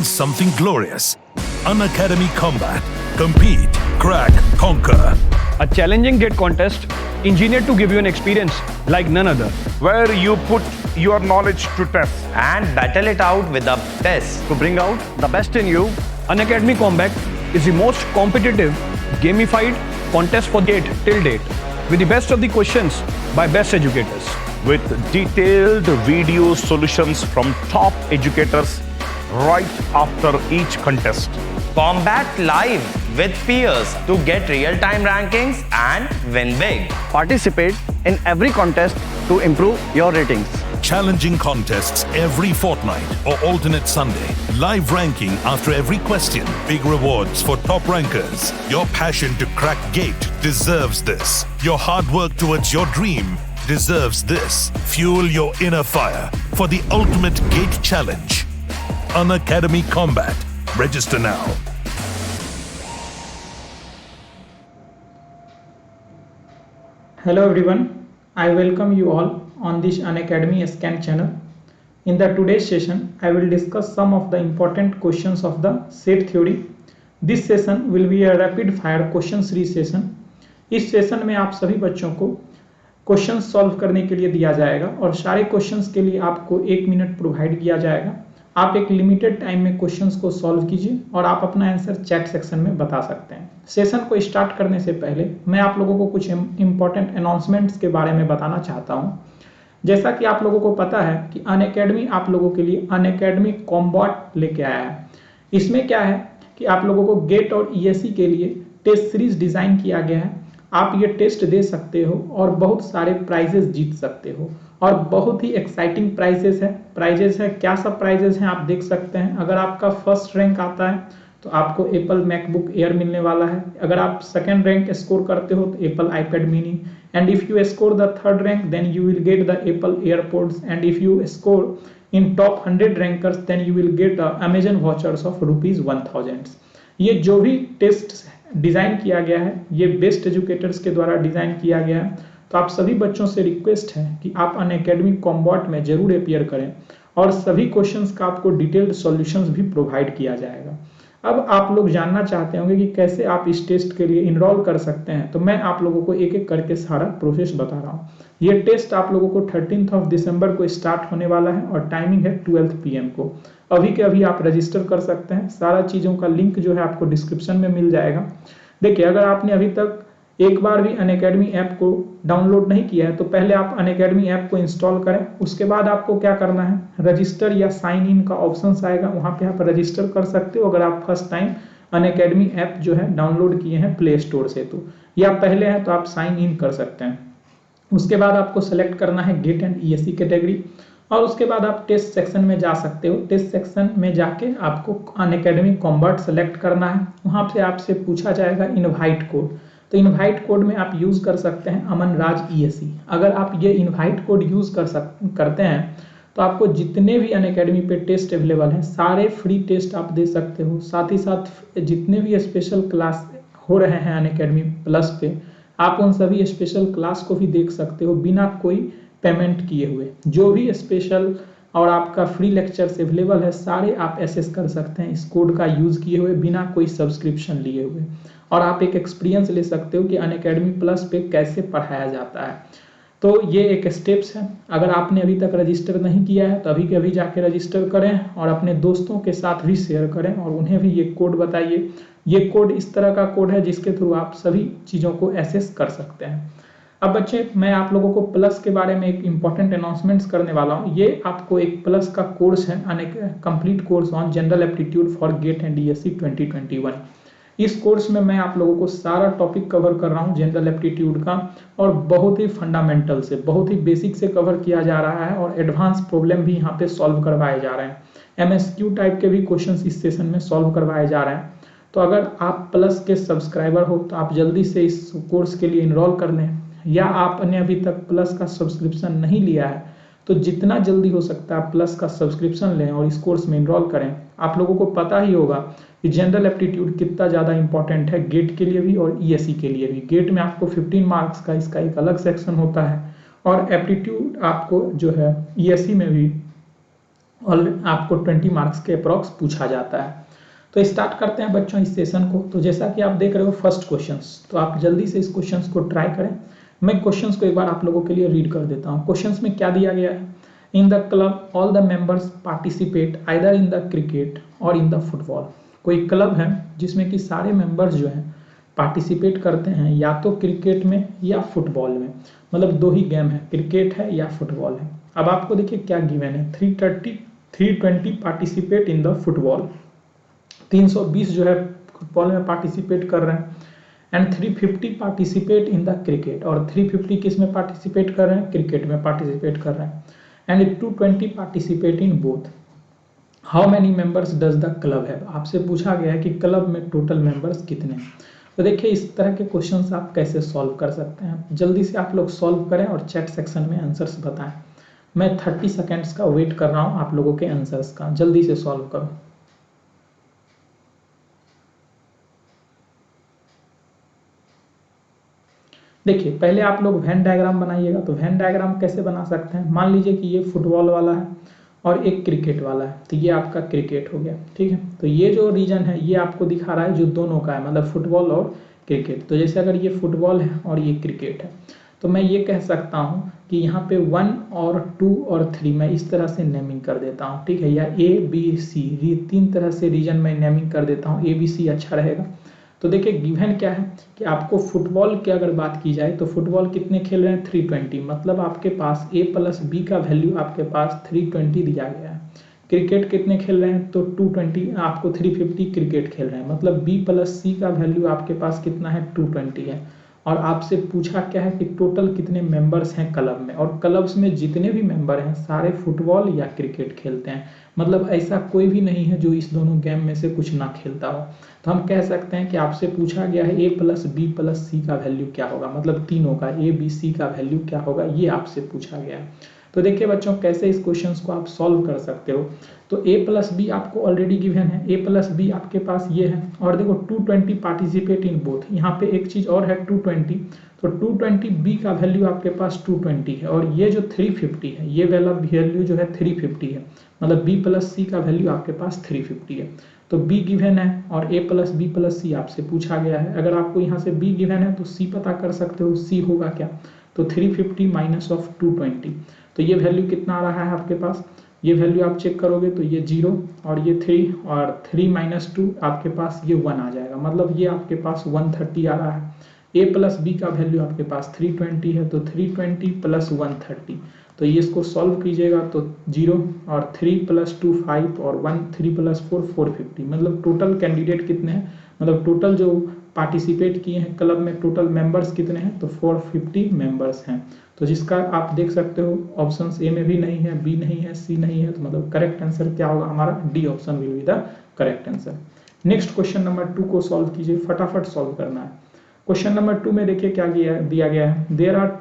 means something glorious. Unacademy Combat. Compete, crack, conquer. A challenging gate contest engineered to give you an experience like none other. Where you put your knowledge to test and battle it out with the best. To bring out the best in you, Unacademy Combat is the most competitive, gamified contest for gate till date, with the best of the questions by best educators. with detailed video solutions from top educators right after each contest. Combat live with peers to get real-time rankings and win big. Participate in every contest to improve your ratings. Challenging contests every fortnight or alternate Sunday. Live ranking after every question. Big rewards for top rankers. Your passion to crack gate deserves this. Your hard work towards your dream deserves this. Fuel your inner fire for the ultimate gate challenge. Unacademy Combat. Register now. Hello everyone, I welcome you all on this Unacademy Scan channel. In the today's session, I will discuss some of the important questions of the set theory. This session will be a rapid fire question series session. इस session में आप सभी बच्चों को questions solve करने के लिए दिया जाएगा और सारे क्वेश्चंस के लिए आपको 1 मिनट प्रोवाइड किया जाएगा. आप एक लिमिटेड टाइम में क्वेश्चंस को सॉल्व कीजिए और आप अपना आंसर चैट सेक्शन में बता सकते हैं. सेशन को स्टार्ट करने से पहले मैं आप लोगों को कुछ इंपॉर्टेंट अनाउंसमेंट्स के बारे में बताना चाहता हूं. जैसा कि आप लोगों को पता है कि अनअकैडमी आप लोगों के लिए अनअकैडमी कॉम्बैट लेके आया है. इसमें क्या है कि आप लोगों को गेट और ईएससी के लिए टेस्ट सीरीज डिजाइन किया गया है. आप ये टेस्ट दे सकते हो और बहुत सारे प्राइजेस जीत सकते हो और बहुत ही एक्साइटिंग प्राइजेस है. क्या सब प्राइजेस हैं आप देख सकते हैं. अगर आपका फर्स्ट रैंक आता है तो आपको एप्पल मैकबुक एयर मिलने वाला है. अगर आप सेकंड रैंक स्कोर करते हो तो Apple iPad mini, and if you score the third rank then you will get the Apple AirPods, and if you score in top 100 rankers then you will get Amazon vouchers of ₹1000. ये जो भी test design किया गया है ये best educators के द्वारा design किया गया है. तो आप सभी बच्चों से रिक्वेस्ट है कि आप अनअकैडमी कॉम्बैट में जरूर अपीयर करें और सभी क्वेश्चंस का आपको डिटेल्ड सॉल्यूशंस भी प्रोवाइड किया जाएगा. अब आप लोग जानना चाहते होंगे कि कैसे आप इस टेस्ट के लिए इनरोल कर सकते हैं, तो मैं आप लोगों को एक एक करके सारा प्रोसेस बता रहा हूँ. ये टेस्ट आप लोगों को 13 दिसंबर को स्टार्ट होने वाला है और टाइमिंग है 12 PM को. अभी के अभी आप रजिस्टर कर सकते हैं. सारा चीज़ों का लिंक जो है आपको डिस्क्रिप्शन में मिल जाएगा. देखिए, अगर आपने अभी तक एक बार भी अनअकैडमी ऐप को डाउनलोड नहीं किया है तो पहले आप अनअकैडमी ऐप को इंस्टॉल करें. उसके बाद आपको क्या करना है, रजिस्टर या साइन इन का ऑप्शन आएगा, वहां पे आप रजिस्टर कर सकते हो. अगर आप फर्स्ट टाइम अनअकैडमी ऐप जो है डाउनलोड किए हैं प्ले स्टोर से तो, या पहले हैं तो आप साइन इन कर सकते हैं. उसके बाद आपको सेलेक्ट करना है गेट एंड ईएससी कैटेगरी और उसके बाद आप टेस्ट सेक्शन में जा सकते हो. टेस्ट सेक्शन में जाके आपको अनअकैडमी कॉम्बैट सेलेक्ट करना है. वहां से आपसे पूछा जाएगा इनवाइट कोड, तो इनवाइट कोड में आप यूज कर सकते हैं अमन राज ईएससी. अगर आप ये इनवाइट कोड यूज करते हैं तो आपको जितने भी अनअकैडमी पे टेस्ट अवेलेबल हैं सारे फ्री टेस्ट आप दे सकते हो. साथ ही साथ जितने भी स्पेशल क्लास हो रहे हैं अनअकैडमी प्लस पे आप उन सभी स्पेशल क्लास को भी देख सकते हो बिना कोई पेमेंट किए हुए. जो भी स्पेशल और आपका फ्री लेक्चर्स अवेलेबल है सारे आप एसेस कर सकते हैं इस कोड का यूज किए हुए बिना कोई सब्सक्रिप्शन लिए हुए, और आप एक एक्सपीरियंस ले सकते हो कि अनअकैडमी प्लस पे कैसे पढ़ाया जाता है. तो ये एक स्टेप्स है. अगर आपने अभी तक रजिस्टर नहीं किया है तो अभी के अभी जाके रजिस्टर करें और अपने दोस्तों के साथ भी शेयर करें और उन्हें भी ये कोड बताइए. ये कोड इस तरह का कोड है जिसके थ्रू आप सभी चीज़ों को एसेस कर सकते हैं. अब बच्चे, मैं आप लोगों को प्लस के बारे में एक इम्पॉर्टेंट अनाउंसमेंट्स करने वाला हूँ. ये आपको एक प्लस का कोर्स है, complete course on general aptitude for GATE and ESC 2021. इस कोर्स में मैं आप लोगों को सारा टॉपिक कवर कर रहा हूँ जनरल एप्टीट्यूड का, और बहुत ही फंडामेंटल से, बहुत ही बेसिक से कवर किया जा रहा है और एडवांस प्रॉब्लम भी यहाँ पे सॉल्व करवाए जा रहे हैं. MSQ टाइप के भी क्वेश्चन इस सेशन में सॉल्व करवाए जा रहे हैं. तो अगर आप प्लस के सब्सक्राइबर हो तो आप जल्दी से इस कोर्स के लिए इनरोल कर लें, या आपने अभी तक प्लस का सब्सक्रिप्शन नहीं लिया है तो जितना जल्दी हो सकता है आप प्लस का सब्सक्रिप्शन लें और इस कोर्स में इनरोल करें. आप लोगों को पता ही होगा कि जनरल एप्टीट्यूड कितना ज़्यादा इंपॉर्टेंट है गेट के लिए भी और ईएससी के लिए भी. गेट में आपको 15 मार्क्स का इसका एक अलग सेक्शन होता है और एप्टीट्यूड आपको जो है ईएससी में भी और आपको 20 मार्क्स के अप्रॉक्स पूछा जाता है। तो स्टार्ट करते हैं बच्चों इस सेशन को। तो जैसा कि आप देख रहे हो फर्स्ट क्वेश्चंस, तो आप जल्दी से इस क्वेश्चंस को ट्राई करें। मैं क्वेश्चंस को एक बार आप लोगों के लिए रीड कर देता हूँ। क्वेश्चंस में क्या दिया गया है, in the club all the members participate either in the cricket और इन द फुटबॉल। कोई क्लब है जिसमें कि सारे मेंबर्स जो हैं पार्टिसिपेट करते हैं या तो क्रिकेट में या फुटबॉल में, मतलब दो ही गेम है, क्रिकेट है या फुटबॉल है। अब आपको देखिए क्या गिवन है, 320 पार्टिसिपेट इन द फुटबॉल, 320 जो है फुटबॉल में पार्टिसिपेट कर रहे हैं, and 350 participate in the cricket, और 350 किस में पार्टिसिपेट कर रहे हैं, क्रिकेट में पार्टिसिपेट कर रहे हैं, and 220 participate in both. How many members does the club है, आपसे पूछा गया है कि क्लब में टोटल मेंबर्स कितने हैं। तो देखिए इस तरह के क्वेश्चंस आप कैसे सॉल्व कर सकते हैं, जल्दी से आप लोग सॉल्व करें और चैट सेक्शन में आंसर्स बताएं। मैं 30 सेकेंड्स का वेट कर रहा हूं आप लोगों के आंसर्स का, जल्दी से सॉल्व करो। देखिए पहले आप लोग वेन डायग्राम बनाइएगा। तो वेन डायग्राम कैसे बना सकते हैं, मान लीजिए कि ये फुटबॉल वाला है और एक क्रिकेट वाला है, तो ये आपका क्रिकेट हो गया, ठीक है। तो ये जो रीजन है ये आपको दिखा रहा है जो दोनों का है, मतलब फुटबॉल और क्रिकेट। तो जैसे अगर ये फुटबॉल है और ये क्रिकेट है, तो मैं ये कह सकता हूँ कि यहाँ पे 1 और 2 और 3 मैं इस तरह से नेमिंग कर देता हूँ, ठीक है, या ABC, ये 3 तरह से रीजन मैं नेमिंग कर देता हूँ, ABC अच्छा रहेगा। तो देखिए गिवन क्या है कि आपको फुटबॉल की अगर बात की जाए तो फुटबॉल कितने खेल रहे हैं, 320, मतलब आपके पास A+B का वैल्यू आपके पास 320 दिया गया है। क्रिकेट कितने खेल रहे हैं, तो 220, आपको 350 क्रिकेट खेल रहे हैं, मतलब B+C का वैल्यू आपके पास कितना है, 220 है। और आपसे पूछा क्या है कि टोटल कितने मेंबर्स हैं क्लब में, और क्लब्स में जितने भी मेंबर हैं सारे फुटबॉल या क्रिकेट खेलते हैं, मतलब ऐसा कोई भी नहीं है जो इस दोनों गेम में से कुछ ना खेलता हो। तो हम कह सकते हैं कि आपसे पूछा गया है A+B+C का वैल्यू क्या होगा, मतलब तीनों का ABC का वैल्यू क्या होगा, ये आपसे पूछा गया है। तो देखिए बच्चों कैसे इस क्वेश्चंस को आप सॉल्व कर सकते हो। तो A+B आपको ऑलरेडी गिवन है, A+B आपके पास ये है, और देखो 220 पार्टिसिपेट इन बोथ, यहाँ पे एक चीज और है 220, तो 220B का वैल्यू आपके पास 220 है, और ये जो 350 है ये वाला वैल्यू जो है 350 है, मतलब B+C का वैल्यू आपके पास 350 है। तो B गिवन है और A+B+C आपसे पूछा गया है। अगर आपको यहाँ से B गिवन है तो C पता कर सकते हो, C होगा क्या, तो 350 माइनस ऑफ 220, तो ये वैल्यू कितना आ रहा है आपके पास, ये वैल्यू आप चेक करोगे तो ये 0 और ये 3 और 3 माइनस 2 आपके पास ये 1 आ जाएगा, मतलब ये आपके पास 130 आ रहा है। A+B का वैल्यू आपके पास 320 है, तो 320 प्लस 130, तो ये इसको सॉल्व कीजिएगा तो 0 और 3 + 2 5 और 1 3 + 4 450, मतलब टोटल कैंडिडेट कितने हैं, मतलब टोटल जो पार्टिसिपेट किए हैं क्लब में टोटल मेंबर्स कितने हैं, तो 450 मेंबर्स हैं। तो जिसका आप देख सकते हो ऑप्शन ए में भी नहीं है, बी नहीं है, सी नहीं है, तो मतलब करेक्ट आंसर क्या होगा हमारा, D option will be the correct answer. Next question number 2 को सॉल्व कीजिए, फटाफट सॉल्व करना है। क्वेश्चन नंबर 2 में देखिए क्या दिया गया है, there are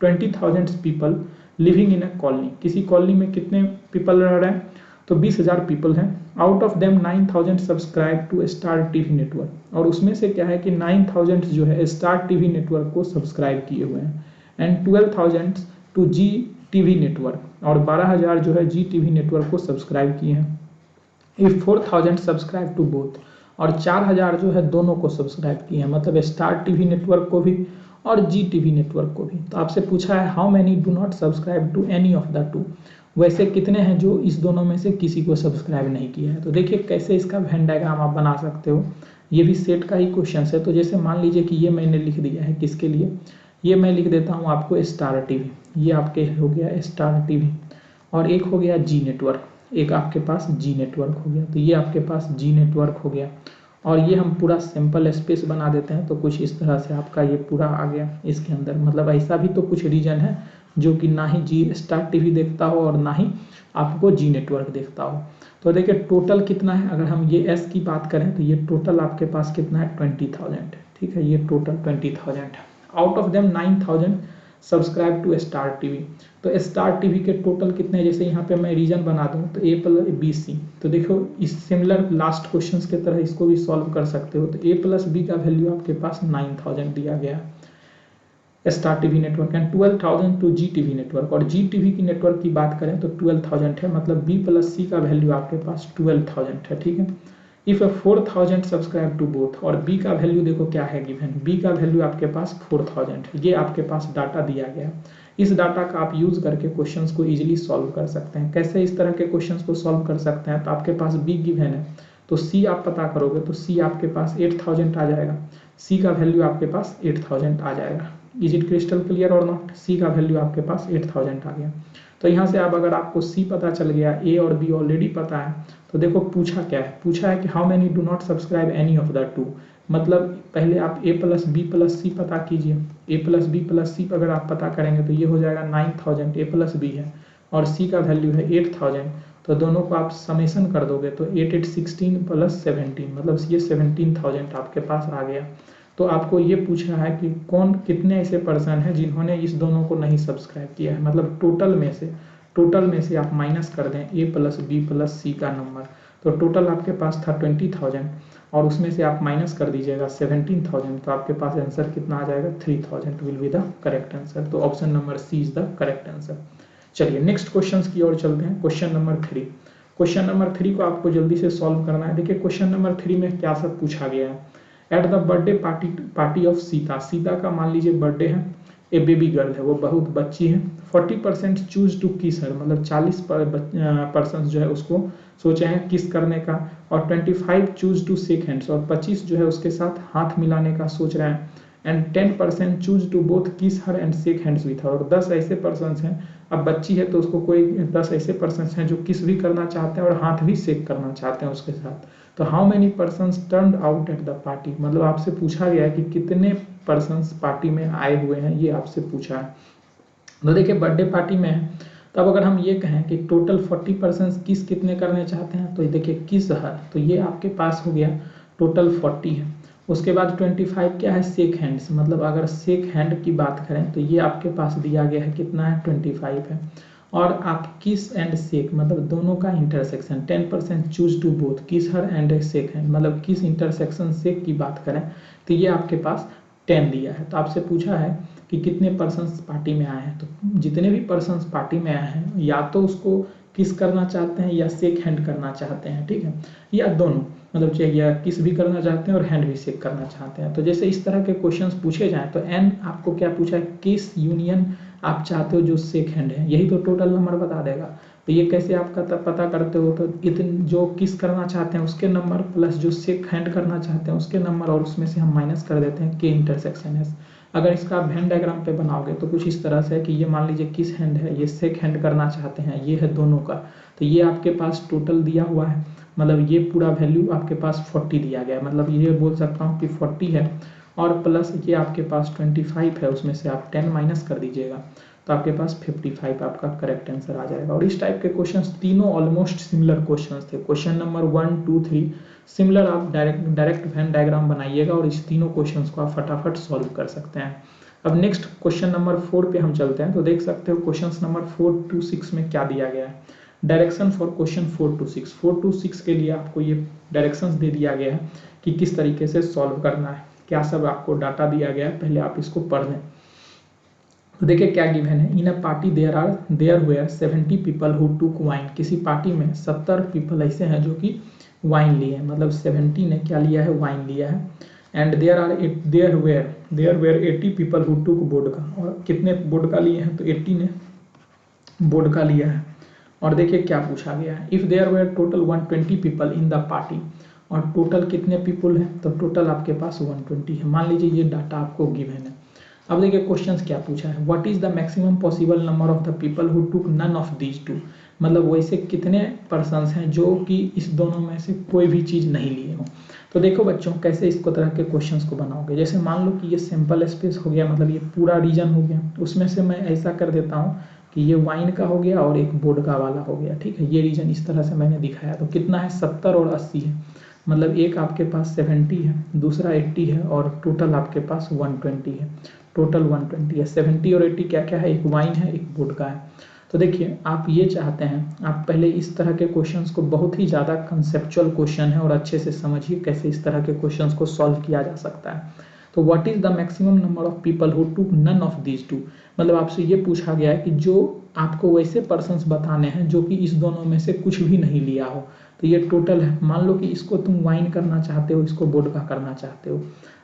20,000 people living in a colony, किसी कॉलोनी में कितने पीपल रह रहे हैं, तो 20,000 पीपल हैं। Out of them 9,000 subscribe to Star TV network, और उसमें से क्या है कि 9,000 जो है स्टार टीवी नेटवर्क को सब्सक्राइब किए हुए हैं, and 12,000 to Zee TV network, और 12,000 जो है जी टीवी नेटवर्क को सब्सक्राइब किए हैं। इफ 4,000 सब्सक्राइब टू बोथ, और 4,000 जो है दोनों को सब्सक्राइब किए हैं, मतलब स्टार टीवी नेटवर्क को भी और जी टीवी नेटवर्क को भी। तो आपसे पूछा है how many do not subscribe to any of the two, वैसे कितने हैं जो इस दोनों में से किसी को सब्सक्राइब नहीं किया है। तो देखिए कैसे इसका वेन डायग्राम आप बना सकते हो, ये भी सेट का ही क्वेश्चन है। तो जैसे मान लीजिए कि ये मैंने लिख दिया है किसके लिए, ये मैं लिख देता हूँ आपको स्टार टीवी, ये आपके हो गया स्टार टीवी, और एक हो गया जी नेटवर्क, एक आपके पास जी नेटवर्क हो गया, तो ये आपके पास जी नेटवर्क हो गया। और ये हम पूरा सिंपल स्पेस बना देते हैं, तो कुछ इस तरह से आपका ये पूरा आ गया इसके अंदर, मतलब ऐसा भी तो कुछ रीजन है जो कि ना ही जी स्टार टीवी देखता हो और ना ही आपको जी नेटवर्क देखता हो। तो देखिए टोटल कितना है, अगर हम ये एस की बात करें तो ये टोटल आपके पास कितना है 20,000, ठीक है, ये टोटल 20,000 है। Out of them 9,000 subscribe to Star TV, तो स्टार टीवी के टोटल कितने, जैसे यहाँ पे मैं रीजन बना दूँ तो A+B+C, तो देखो इस सिमिलर लास्ट क्वेश्चंस के तरह इसको भी सॉल्व कर सकते हो। तो A+B का वैल्यू आपके पास 9,000 दिया गया, Star TV network and 12,000 to Zee TV network. और जी टीवी की नेटवर्क की बात करें तो 12,000 है, मतलब बी प्लस सी का वैल्यू आपके पास 12,000 है, ठीक है। इफ 4,000 सब्सक्राइब टू बोथ, और बी का वैल्यू देखो क्या है गिवन, बी का वैल्यू आपके पास 4,000 है। ये आपके पास डाटा दिया गया है। इस डाटा का आप यूज करके क्वेश्चंस को इजीली सॉल्व कर सकते हैं। कैसे इस तरह के क्वेश्चंस को सॉल्व कर सकते हैं, तो आपके पास बी गिवन है तो सी आप पता करोगे तो सी आपके पास 8,000 आ जाएगा, सी का वैल्यू आपके पास 8,000 आ जाएगा। इज इट क्रिस्टल क्लियर और नॉट? सी का वैल्यू आपके पास 8,000 आ गया। तो यहाँ से आप अगर आपको सी पता चल गया, ए और बी ऑलरेडी पता है, तो देखो पूछा क्या है, पूछा है कि how many do not subscribe any of the to. मतलब पहले आप ए प्लस बी प्लस सी पता कीजिए। ए प्लस बी प्लस सी अगर आप पता करेंगे तो ये हो जाएगा 9,000, ए प्लस बी है और सी का वैल्यू है 8,000, तो दोनों को आप समेशन कर दोगे तो 8 8 16 प्लस 17, मतलब ये 17,000 आपके पास आ गया। तो आपको ये पूछा है कि कौन कितने ऐसे पर्सन हैं जिन्होंने इस दोनों को नहीं सब्सक्राइब किया है, मतलब टोटल में से आप माइनस कर दें ए प्लस बी प्लस सी का नंबर, तो टोटल आपके पास था 20,000 और उसमें से आप माइनस कर दीजिएगा 17,000, तो आपके पास आंसर कितना आ जाएगा 3,000 will be the correct answer. तो option number C is the correct answer. चलिए नेक्स्ट क्वेश्चन की ओर चलते हैं। क्वेश्चन नंबर 3, क्वेश्चन नंबर 3 को आपको जल्दी से सॉल्व करना है। देखिए क्वेश्चन नंबर 3 में क्या सब पूछा गया है। At the birthday party of Sita, Sita का मान लीजिए बर्थडे है, ए बेबी गर्ल है, वो बहुत बच्ची है। 40% चूज टू किस हर, मतलब 40% जो है उसको सोचे हैं किस करने का, और 25 चूज टू शेक हैंड्स, और 25 जो है उसके साथ हाथ मिलाने का सोच रहे हैं। एंड 10% चूज टू बोथ किस her and shake hands with her, और 10 ऐसे पर्सन हैं, अब बच्ची है तो उसको कोई 10 ऐसे पर्सन हैं जो किस भी करना चाहते हैं और हाथ भी शेक करना चाहते हैं उसके साथ। तो how many persons turned out at the party, मतलब आपसे पूछा गया है कि कितने पर्सन्स पार्टी में आए हुए हैं, ये आपसे पूछा है। तो देखिए बर्थडे पार्टी में है, तो अब अगर हम ये कहें कि टोटल 40% किस कितने करने चाहते हैं, तो देखिए किस हर, तो ये आपके पास हो गया टोटल 40 है। उसके बाद 25 क्या है, शेक हैंड्स, मतलब अगर शेक हैंड की बात करें तो ये आपके पास दिया गया है कितना है 25 है। और आप किस एंड शेक, मतलब दोनों का इंटरसेक्शन 10% चूज टू बोथ किस हर एंड शेक हैंड, मतलब किस इंटरसेक्शन शेक की बात करें तो ये आपके पास 10 दिया है। तो आपसे पूछा है कि कितने पर्सन्स पार्टी में आए हैं, तो जितने भी पर्सन्स पार्टी में आए हैं या तो उसको किस करना चाहते हैं या शेक हैंड करना चाहते हैं, ठीक है, या दोनों, मतलब चाहिए किस भी करना चाहते हैं और हैंड भी शेक करना चाहते हैं। तो जैसे इस तरह के क्वेश्चंस पूछे जाएं तो एन आपको क्या पूछा है, किस यूनियन आप चाहते हो जो शेक हैंड है, यही तो टोटल नंबर बता देगा। तो ये कैसे आपका पता करते हो, तो इतने जो किस करना चाहते हैं उसके नंबर प्लस जो शेक हैंड करना चाहते हैं उसके नंबर, और उसमें से हम माइनस कर देते हैं के इंटरसेक्शन है। अगर इसका आप वेन डायग्राम पे बनाओगे तो कुछ इस तरह से है कि ये मान लीजिए किस हैंड है, ये शेक हैंड करना चाहते हैं, ये है दोनों का, तो ये आपके पास टोटल दिया हुआ है, मतलब ये पूरा वैल्यू आपके पास 40 दिया गया है, मतलब ये बोल सकता हूँ कि 40 है और प्लस ये आपके पास 25 है, उसमें से आप 10 माइनस कर दीजिएगा तो आपके पास 55 आपका करेक्ट आंसर आ जाएगा। और इस टाइप के क्वेश्चंस तीनों ऑलमोस्ट सिमिलर क्वेश्चंस थे। क्वेश्चन नंबर 1, 2, 3 सिमिलर, आप डायरेक्ट वेन डायग्राम बनाइएगा और इस तीनों क्वेश्चंस को आप फटाफट सॉल्व कर सकते हैं। अब नेक्स्ट क्वेश्चन नंबर 4 पे हम चलते हैं। तो देख सकते हो क्वेश्चन नंबर 4 to 6 में क्या दिया गया है, direction for question 4 to 6। 4 to 6 के लिए आपको ये डायरेक्शंस दे दिया गया है कि किस तरीके से सॉल्व करना है, क्या सब आपको डाटा दिया गया है, पहले आप इसको पढ़ लें। तो देखिए क्या गिवन है, in a party there were 70 people who took wine, किसी पार्टी में 70 पीपल ऐसे हैं जो कि वाइन लिए हैं, मतलब 70 ने क्या लिया है, वाइन लिया है। And there were 80 people who took vodka, और कितने वोडका लिए हैं, तो 80 ने वोडका लिया है। और देखिए क्या पूछा गया है, if there were total 120 people in the party, और टोटल कितने पीपल हैं, तो टोटल आपके पास 120 है। मान लीजिए ये डाटा आपको गिवन है। अब देखिए क्वेश्चंस क्या पूछा है, what is the maximum possible number of the people who took none of these two, मतलब वैसे कितने पर्सन्स हैं जो कि इस दोनों में से कोई भी चीज नहीं लिए हो। तो देखो बच्चों कैसे इसको तरह के क्वेश्चंस को बनाओगे, जैसे मान लो कि ये सैंपल स्पेस हो गया, मतलब ये पूरा रीजन हो गया, उसमें से मैं ऐसा कर देता हूँ कि ये वाइन का हो गया और एक वोडका वाला हो गया, ठीक है, ये रीजन इस तरह से मैंने दिखाया। तो कितना है, 70 और 80 है, मतलब एक आपके पास 70 है, दूसरा 80 है और टोटल आपके पास 120 है, टोटल 120 है। 70 और 80 क्या क्या है, एक वाइन है एक वोडका है। तो देखिए आप ये चाहते हैं, आप पहले इस तरह के क्वेश्चंस को, बहुत ही ज़्यादा कंसेप्चुअल क्वेश्चन है और अच्छे से समझिए कैसे इस तरह के क्वेश्चंस को सॉल्व किया जा सकता है। तो what is the maximum number of people who took none of these two, मतलब आपसे ये पूछा गया है कि जो आपको वैसे पर्सन्स बताने हैं जो कि इस दोनों में से कुछ भी नहीं लिया हो। तो ये टोटल है, मान लो कि इसको तुम वाइन करना चाहते हो, इसको वोडका करना चाहते हो।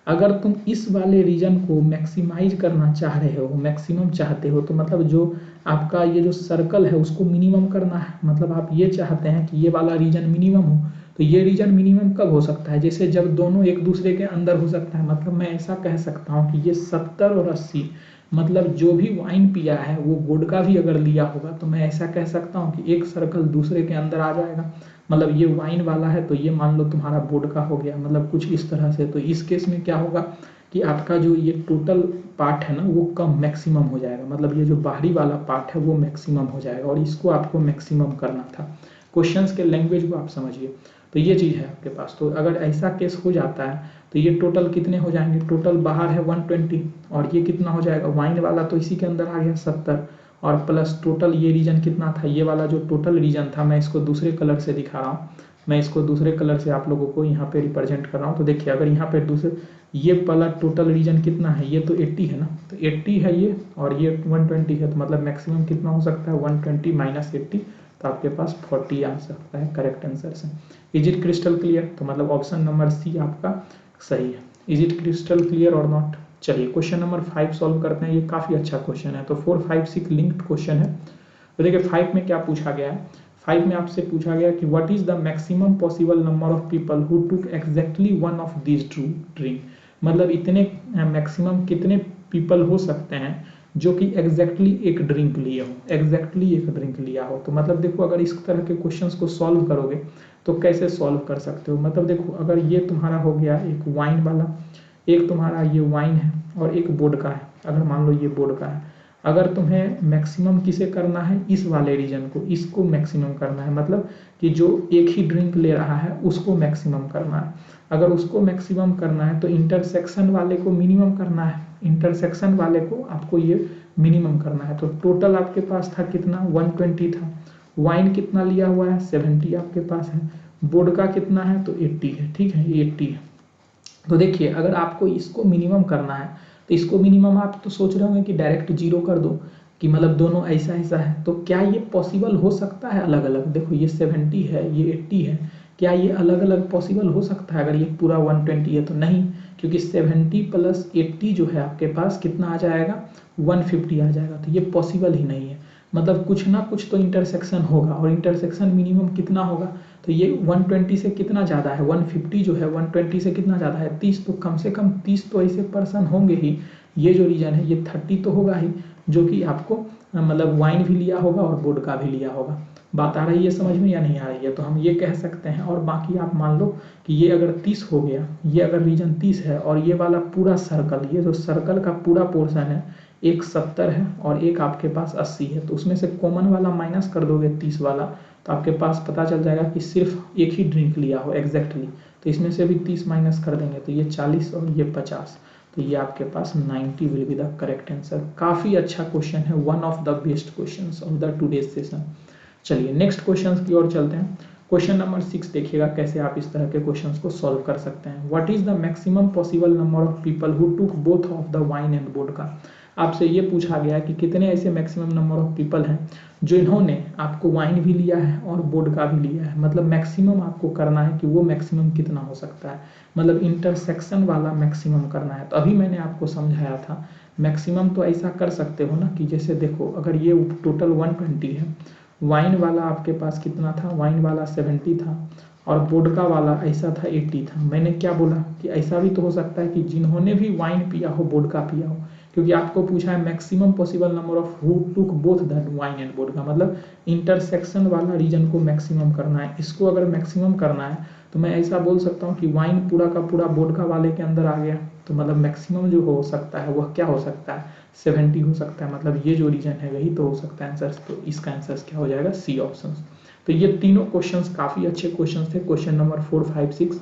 अगर तुम इस वाले रीजन को मैक्सिमाइज करना चाह रहे हो, मैक्सिमम चाहते हो, तो मतलब जो आपका ये जो सर्कल है उसको मिनिमम करना है। मतलब आप ये चाहते हैं कि ये वाला रीजन मिनिमम हो, तो ये रीजन मिनिमम कब हो सकता है, जैसे जब दोनों एक दूसरे के अंदर हो सकता है। मतलब मैं ऐसा कह सकता हूँ कि ये 70 और 80, मतलब जो भी वाइन पिया है वो वोडका भी अगर लिया होगा तो मैं ऐसा कह सकता हूँ कि एक सर्कल दूसरे के अंदर आ जाएगा। मतलब ये वाइन वाला है तो ये मान लो तुम्हारा वोडका हो गया, मतलब कुछ इस तरह से। तो इस केस में क्या होगा कि आपका जो ये टोटल पार्ट है ना वो कम मैक्सिमम हो जाएगा। मतलब ये जो बाहरी वाला पार्ट है वो मैक्सिमम हो जाएगा, और इसको आपको मैक्सिमम करना था। क्वेश्चंस के लैंग्वेज को आप समझिए। तो ये चीज़ है आपके पास। तो अगर ऐसा केस हो जाता है तो ये टोटल कितने हो जाएंगे, टोटल बाहर है 120, और ये कितना हो जाएगा, वाइन वाला तो इसी के अंदर आ गया 70, और प्लस टोटल ये रीजन कितना था, ये वाला जो टोटल रीजन था, मैं इसको दूसरे कलर से दिखा रहा हूँ, मैं इसको दूसरे कलर से आप लोगों को यहाँ पे रिप्रेजेंट कर रहा हूँ। तो देखिए अगर यहाँ पे दूसरे ये वाला टोटल रीजन कितना है, ये तो 80 है ना, तो 80 है ये, और ये 120 है, तो मतलब मैक्सिमम कितना हो सकता है 120 माइनस 80, तो आपके पास 40 आ सकता है करेक्ट आंसर से। इज इट क्रिस्टल क्लियर, तो मतलब ऑप्शन नंबर सी आपका सही है। इज इट क्रिस्टल क्लियर और नॉट। चलिए क्वेश्चन नंबर 5 सॉल्व करते हैं। ये काफी अच्छा क्वेश्चन है, तो 4, 5, 6 लिंक्ड क्वेश्चन है। तो देखिए 5 में क्या पूछा गया है, 5 में आपसे पूछा गया कि what is the maximum possible number of people who took exactly one of these to drink, मतलब इतने मैक्सिमम कितने पीपल हो सकते हैं जो कि एग्जैक्टली एक ड्रिंक लिए हो, एग्जैक्टली एक ड्रिंक लिया हो। तो मतलब देखो अगर इस तरह के क्वेश्चंस को सॉल्व करोगे तो कैसे सॉल्व कर सकते हो। मतलब देखो अगर ये तुम्हारा हो गया एक वाइन वाला, एक तुम्हारा ये वाइन है और एक वोडका है, अगर मान लो ये वोडका है, अगर तुम्हें मैक्सिमम किसे करना है, इस वाले रीजन को, इसको मैक्सिमम करना है, मतलब कि जो एक ही ड्रिंक ले रहा है उसको मैक्सिमम करना है। अगर उसको मैक्सिमम करना है तो इंटरसेक्शन वाले को मिनिमम करना है, इंटरसेक्शन वाले को आपको ये मिनिमम करना है। तो टोटल आपके पास था कितना 120 था, वाइन कितना लिया हुआ है 70 आपके पास है, वोडका कितना है तो 80 है, ठीक है ये 80 है। तो देखिए अगर आपको इसको मिनिमम करना है तो इसको मिनिमम आप तो सोच रहे होंगे कि डायरेक्ट 0 कर दो, कि मतलब दोनों ऐसा ऐसा है। तो क्या ये पॉसिबल हो सकता है अलग अलग, देखो ये 70 है ये 80 है, क्या ये अलग अलग पॉसिबल हो सकता है अगर ये पूरा 120 है तो नहीं, क्योंकि 70 प्लस 80 जो है आपके पास कितना आ जाएगा 150 आ जाएगा। तो ये पॉसिबल ही नहीं है, मतलब कुछ ना कुछ तो इंटरसेक्शन होगा, और इंटरसेक्शन मिनिमम कितना होगा, तो ये 120 से कितना ज़्यादा है, 150 जो है 120 से कितना ज़्यादा है 30, तो कम से कम 30 तो ऐसे पर्सन होंगे ही। ये जो रीजन है ये 30 तो होगा ही, जो कि आपको मतलब वाइन भी लिया होगा और वोडका भी लिया होगा। बात आ रही है समझ में या नहीं आ रही है, तो हम ये कह सकते हैं। और बाकी आप मान लो कि ये अगर 30 हो गया, ये अगर रीजन 30 है, और ये वाला पूरा सर्कल, ये जो सर्कल का पूरा पोर्शन है, एक 70 है और एक आपके पास 80 है, तो उसमें से कॉमन वाला माइनस कर दोगे 30 वाला, तो आपके पास पता चल जाएगा कि सिर्फ एक ही ड्रिंक लिया हो एग्जैक्टली। तो इसमें से भी 30 माइनस कर देंगे तो ये 40 और ये 50, तो ये आपके पास 90 will be the correct answer. काफी अच्छा क्वेश्चन है, one of the best questions of the today's session. चलिए नेक्स्ट क्वेश्चन की ओर चलते हैं। क्वेश्चन नंबर 6 देखिएगा कैसे आप इस तरह के क्वेश्चंस को सॉल्व कर सकते हैं। What is the maximum possible number of people who took both of the wine and vodka. आपसे ये पूछा गया है कि कितने ऐसे मैक्सिमम नंबर ऑफ पीपल हैं जो इन्होंने आपको वाइन भी लिया है और वोडका भी लिया है। मतलब मैक्सिमम आपको करना है कि वो मैक्सिमम कितना हो सकता है, मतलब इंटरसेक्शन वाला मैक्सिमम करना है। तो अभी मैंने आपको समझाया था मैक्सिमम तो ऐसा कर सकते हो ना कि जैसे देखो अगर ये टोटल 120 है, वाइन वाला आपके पास कितना था, वाइन वाला 70 था और वोडका वाला ऐसा था 80 था। मैंने क्या बोला कि ऐसा भी तो हो सकता है कि जिन्होंने भी वाइन पिया हो वोडका पिया हो, क्योंकि आपको पूछा है maximum possible number of who took both the wine and vodka, मतलब इंटरसेक्शन वाला रीजन को मैक्सिमम करना है। इसको अगर मैक्सिमम करना है तो मैं ऐसा बोल सकता हूँ कि वाइन पूरा का पूरा वोडका वाले के अंदर आ गया, तो मतलब मैक्सिमम जो हो सकता है वह क्या हो सकता है 70 हो सकता है। मतलब ये जो रीजन है वही तो हो सकता है आंसर। तो इसका आंसर क्या हो जाएगा सी ऑप्शन। तो ये तीनों क्वेश्चंस काफी अच्छे क्वेश्चंस थे। क्वेश्चन नंबर 4, 5, 6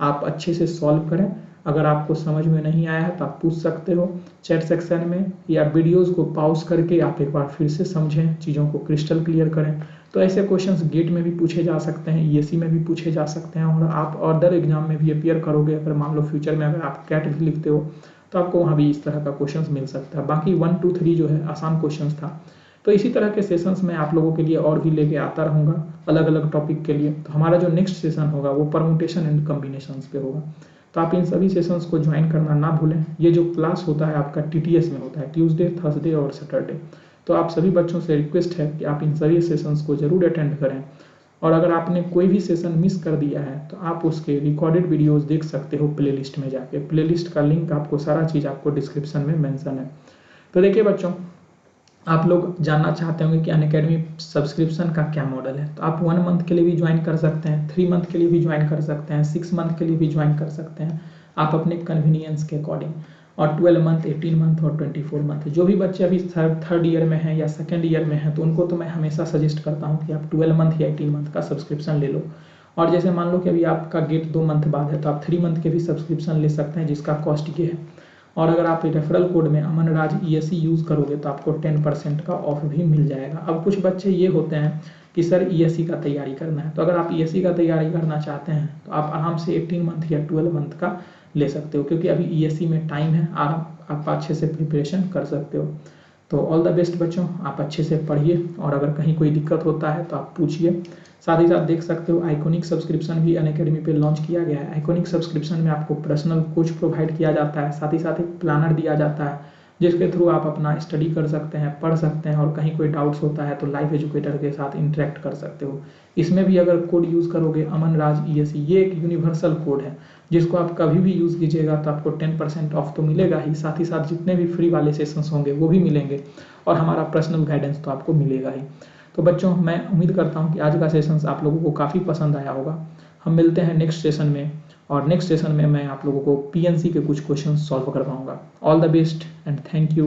आप अच्छे से सॉल्व करें। अगर आपको समझ में नहीं आया है तो आप पूछ सकते हो चैट सेक्शन में, या वीडियोस को पॉज करके आप एक बार फिर से समझें, चीज़ों को क्रिस्टल क्लियर करें। तो ऐसे क्वेश्चंस गेट में भी पूछे जा सकते हैं, ईएससी में भी पूछे जा सकते हैं, और आप अदर एग्जाम में भी अपियर करोगे, अगर मान लो फ्यूचर में अगर आप कैट भी लिखते हो तो आपको वहाँ भी इस तरह का क्वेश्चंस मिल सकता है। बाकी 1, 2, 3 जो है आसान क्वेश्चंस था। तो इसी तरह के सेशंस मैं आप लोगों के लिए और भी लेके आता रहूँगा अलग अलग टॉपिक के लिए। तो हमारा जो नेक्स्ट सेशन होगा वो परमुटेशन एंड कॉम्बिनेशंस पे होगा, तो आप इन सभी सेशंस को ज्वाइन करना ना भूलें। ये जो क्लास होता है आपका TTS में होता है, ट्यूसडे, थर्सडे और सैटरडे। तो आप सभी बच्चों से रिक्वेस्ट है कि आप इन सभी सेशंस को जरूर अटेंड करें, और अगर आपने कोई भी सेशन मिस कर दिया है तो आप उसके रिकॉर्डेड वीडियोस देख सकते हो प्लेलिस्ट में जाके। प्लेलिस्ट का लिंक आपको सारा चीज़ आपको डिस्क्रिप्शन में मेंशन है। तो देखिए बच्चों, आप लोग जानना चाहते होंगे कि अनअकैडमी सब्सक्रिप्शन का क्या मॉडल है। तो आप 1 मंथ के लिए भी ज्वाइन कर सकते हैं, 3 मंथ के लिए भी ज्वाइन कर सकते हैं, 6 मंथ के लिए भी ज्वाइन कर सकते हैं, आप अपने कन्वीनियंस के अकॉर्डिंग। और 12 मंथ, 18 मंथ और 24 मंथ। जो भी बच्चे अभी थर्ड ईयर में हैं या सेकेंड ईयर में हैं तो उनको तो मैं हमेशा सजेस्ट करता हूँ कि आप 12 मंथ या 18 मंथ का सब्सक्रिप्शन ले लो। और जैसे मान लो कि अभी आपका गेट 2 मंथ बाद है तो आप 3 मंथ के भी सब्सक्रिप्शन ले सकते हैं, जिसका कॉस्ट ये है। और अगर आप रेफरल कोड में अमन राज ESC यूज़ करोगे तो आपको 10% का ऑफ भी मिल जाएगा। अब कुछ बच्चे ये होते हैं कि सर ESC का तैयारी करना है, तो अगर आप ESC का तैयारी करना चाहते हैं तो आप आराम से 18 मंथ या 12 मंथ का ले सकते हो, क्योंकि अभी ESC में टाइम है, आप अच्छे से प्रिपरेशन कर सकते हो। तो ऑल द बेस्ट बच्चों, आप अच्छे से पढ़िए, और अगर कहीं कोई दिक्कत होता है तो आप पूछिए। साथ ही साथ देख सकते हो आइकॉनिक सब्सक्रिप्शन भी अनअकैडमी पे लॉन्च किया गया है। आइकॉनिक सब्सक्रिप्शन में आपको पर्सनल कोच प्रोवाइड किया जाता है, साथ ही साथ एक प्लानर दिया जाता है जिसके थ्रू आप अपना स्टडी कर सकते हैं, पढ़ सकते हैं, और कहीं कोई डाउट्स होता है तो लाइव एजुकेटर के साथ इंटरेक्ट कर सकते हो। इसमें भी अगर कोड यूज़ करोगे अमन राज ESC, ये एक यूनिवर्सल कोड है जिसको आप कभी भी यूज़ कीजिएगा तो आपको 10% ऑफ तो मिलेगा ही, साथ ही साथ जितने भी फ्री वाले सेशंस होंगे वो भी मिलेंगे, और हमारा पर्सनल गाइडेंस तो आपको मिलेगा ही। तो बच्चों, मैं उम्मीद करता हूँ कि आज का सेशंस आप लोगों को काफ़ी पसंद आया होगा। हम मिलते हैं नेक्स्ट सेशन में, और नेक्स्ट सेशन में मैं आप लोगों को PNC के कुछ क्वेश्चन सॉल्व करवाऊंगा। All the best and thank you.